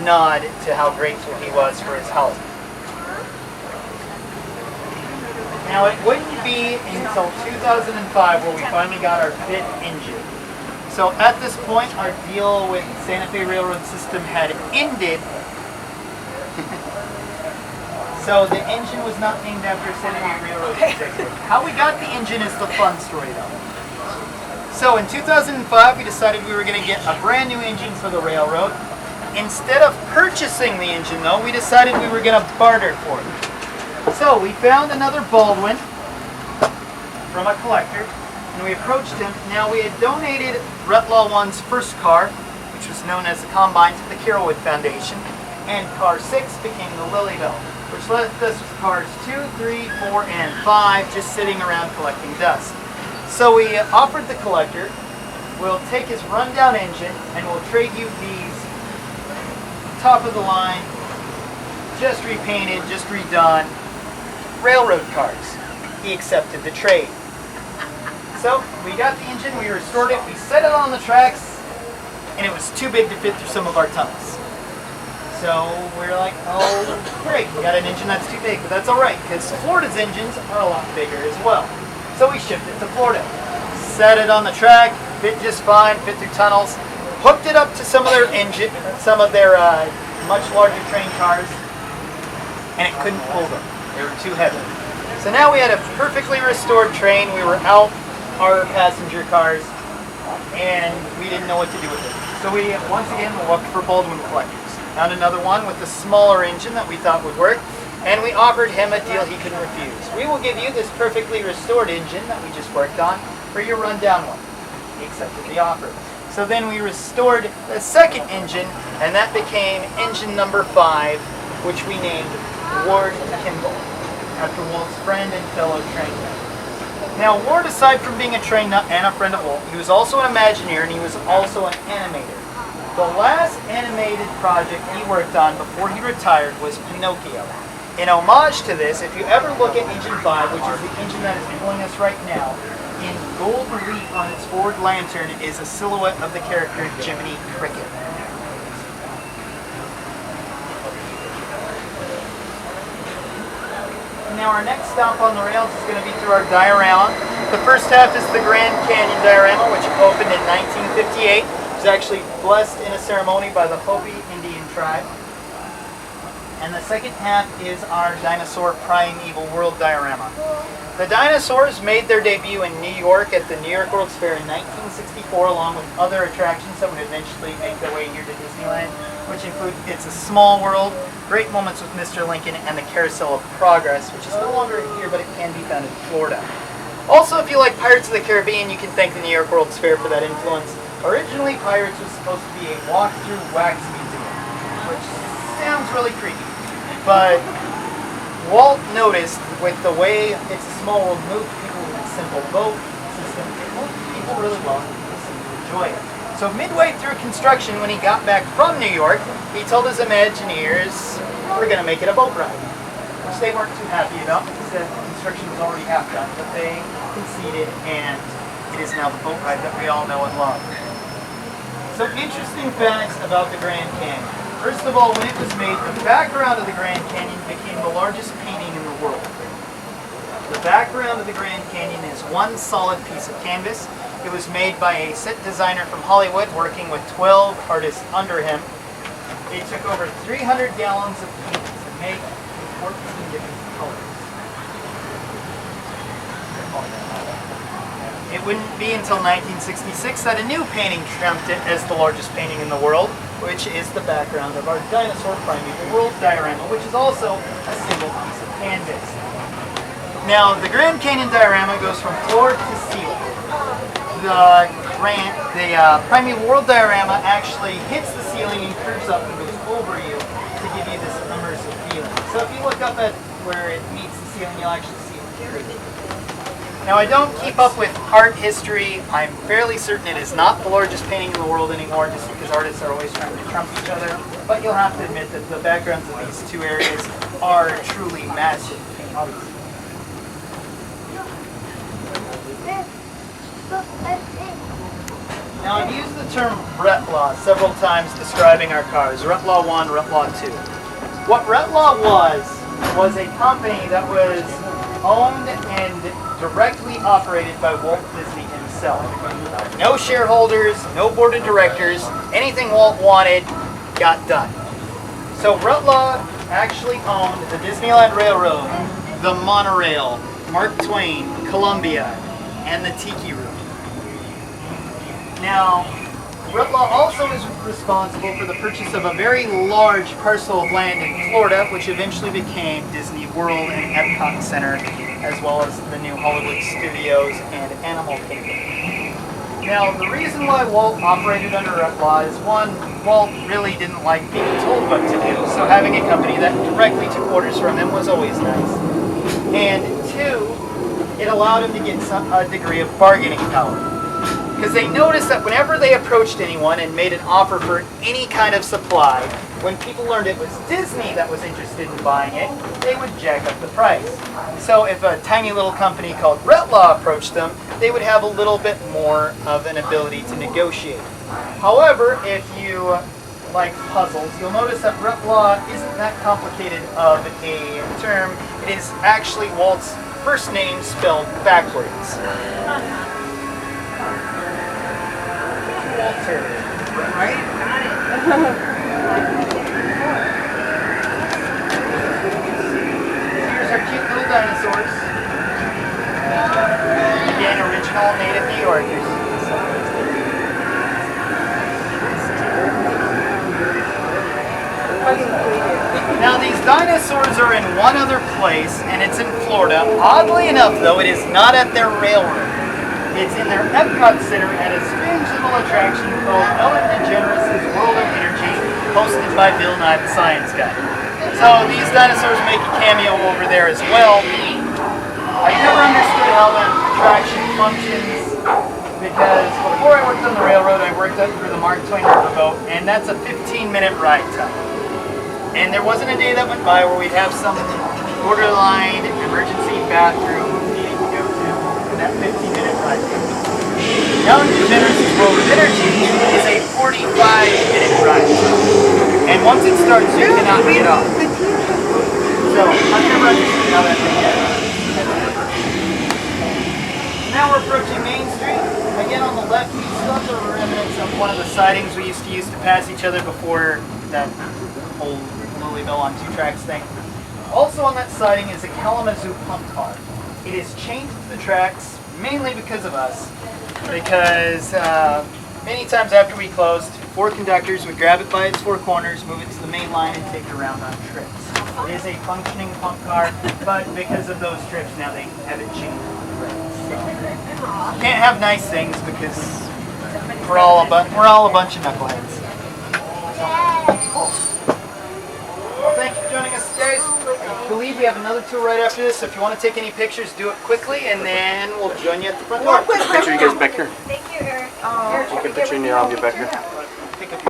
nod to how grateful he was for his help. Now, it wouldn't be until 2005 where we finally got our fifth engine. So at this point, our deal with Santa Fe Railroad System had ended. So the engine was not named after Santa Fe Railroad executive. How we got the engine is the fun story, though. So in 2005, we decided we were going to get a brand new engine for the railroad. Instead of purchasing the engine, though, we decided we were going to barter for it. So we found another Baldwin from a collector, and we approached him. Now, we had donated Retlaw 1's first car, which was known as the Combine, to the Carolwood Foundation, and car 6 became the Lilly Belle, which left us with cars 2, 3, 4, and 5 just sitting around collecting dust. So we offered the collector, we'll take his rundown engine and we'll trade you these top of the line, just repainted, just redone railroad cars. He accepted the trade. So we got the engine, we restored it, we set it on the tracks, and it was too big to fit through some of our tunnels. So we're like, oh great, we got an engine that's too big, but that's alright, because Florida's engines are a lot bigger as well. So we shipped it to Florida. Set it on the track, fit just fine, fit through tunnels, hooked it up to some of their much larger train cars, and it couldn't pull them. They were too heavy. So now we had a perfectly restored train. We were out our passenger cars, and we didn't know what to do with it. So we once again looked for Baldwin collectors. Found another one with a smaller engine that we thought would work, and we offered him a deal he couldn't refuse. We will give you this perfectly restored engine that we just worked on for your rundown one. He accepted the offer. So then we restored the second engine, and that became engine number 5, which we named Ward Kimball, after Walt's friend and fellow train nut. Now, Ward, aside from being a train nut and a friend of Walt, he was also an Imagineer, and he was also an animator. The last animated project he worked on before he retired was Pinocchio. In homage to this, if you ever look at Engine 5, which is the engine that is pulling us right now, in gold leaf on its forward lantern is a silhouette of the character Jiminy Cricket. Now our next stop on the rails is going to be through our diorama. The first half is the Grand Canyon diorama, which opened in 1958. It was actually blessed in a ceremony by the Hopi Indian tribe. And the second half is our Dinosaur Primeval World diorama. The dinosaurs made their debut in New York at the New York World's Fair in 1964, along with other attractions that would eventually make their way here to Disneyland, which include It's a Small World, Great Moments with Mr. Lincoln, and the Carousel of Progress, which is no longer here, but it can be found in Florida. Also, if you like Pirates of the Caribbean, you can thank the New York World's Fair for that influence. Originally, Pirates was supposed to be a walk-through wax museum, which sounds really creepy, but Walt noticed with the way It's a Small World moved people with a simple boat system, it moved people really well and people seemed to enjoy it. So midway through construction, when he got back from New York, he told his Imagineers, we're going to make it a boat ride, which they weren't too happy about because the construction was already half done, but they conceded, and it is now the boat ride that we all know and love. Some interesting facts about the Grand Canyon. First of all, when it was made, the background of the Grand Canyon became the largest painting in the world. The background of the Grand Canyon is one solid piece of canvas. It was made by a set designer from Hollywood working with 12 artists under him. It took over 300 gallons of paint to make 14 different colors. It wouldn't be until 1966 that a new painting trumped it as the largest painting in the world, which is the background of our Dinosaur Primeval World diorama, which is also a single piece of canvas. Now, the Grand Canyon diorama goes from floor to ceiling. The Primeval World diorama actually hits the ceiling and curves up and goes over you to give you this immersive feeling. So if you look up at where it meets the ceiling, you'll actually see it carry. Now, I don't keep up with art history. I'm fairly certain it is not the largest painting in the world anymore, just because artists are always trying to trump each other. But you'll have to admit that the backgrounds of these two areas are truly massive paintings. Now I've used the term Retlaw several times describing our cars. Retlaw 1, Retlaw 2. What Retlaw was a company that was owned and directly operated by Walt Disney himself. No shareholders, no board of directors, anything Walt wanted got done. So Retlaw actually owned the Disneyland Railroad, the monorail, Mark Twain, Columbia, and the Tiki Room. Now, Retlaw also is responsible for the purchase of a very large parcel of land in Florida, which eventually became Disney World and Epcot Center, as well as the new Hollywood Studios and Animal Kingdom. Now, the reason why Walt operated under Retlaw is one, Walt really didn't like being told what to do, so having a company that directly took orders from him was always nice. And two, it allowed him to get a degree of bargaining power. Because they noticed that whenever they approached anyone and made an offer for any kind of supply, when people learned it was Disney that was interested in buying it, they would jack up the price. So if a tiny little company called Retlaw approached them, they would have a little bit more of an ability to negotiate. However, if you like puzzles, you'll notice that Retlaw isn't that complicated of a term. It is actually Walt's first name spelled backwards. Walter. Right? Got it. Here's our cute little dinosaurs. Again, original native New Yorkers. Now these dinosaurs are in one other place, and it's in Florida. Oddly enough, though, it is not at their railroad. It's in their Epcot Center at a strange little attraction called Ellen DeGeneres' World of Energy, hosted by Bill Nye the Science Guy. So these dinosaurs make a cameo over there as well. I've never understood how that attraction functions because before I worked on the railroad, I worked up through the Mark Twain riverboat, and that's a 15-minute ride time. And there wasn't a day that went by where we'd have some borderline emergency bathroom needing to go to that 15-minute ride. Ellen DeGeneres' World of Energy is a 45-minute ride. And once it starts, you cannot get off. So, I've never understood how that thing gets. Now we're approaching Main Street. Again, on the left, we still have the remnants of one of the sidings we used to use to pass each other before that old Lilly Belle on 2 tracks thing. Also on that siding is a Kalamazoo pump car. It is changed to the tracks mainly because of us. Because many times after we closed, 4 conductors would grab it by its 4 corners, move it to the main line, and take it around on trips. It is a functioning pump car, but because of those trips, now they have it changed to the rails. So, can't have nice things because we're all a bunch of knuckleheads. Well, thank you for joining us, guys. I believe we have another tour right after this. So if you want to take any pictures, do it quickly, and then we'll join you at the front door. Picture you guys back here. Thank you, Eric. Take a picture in your arm, get back here.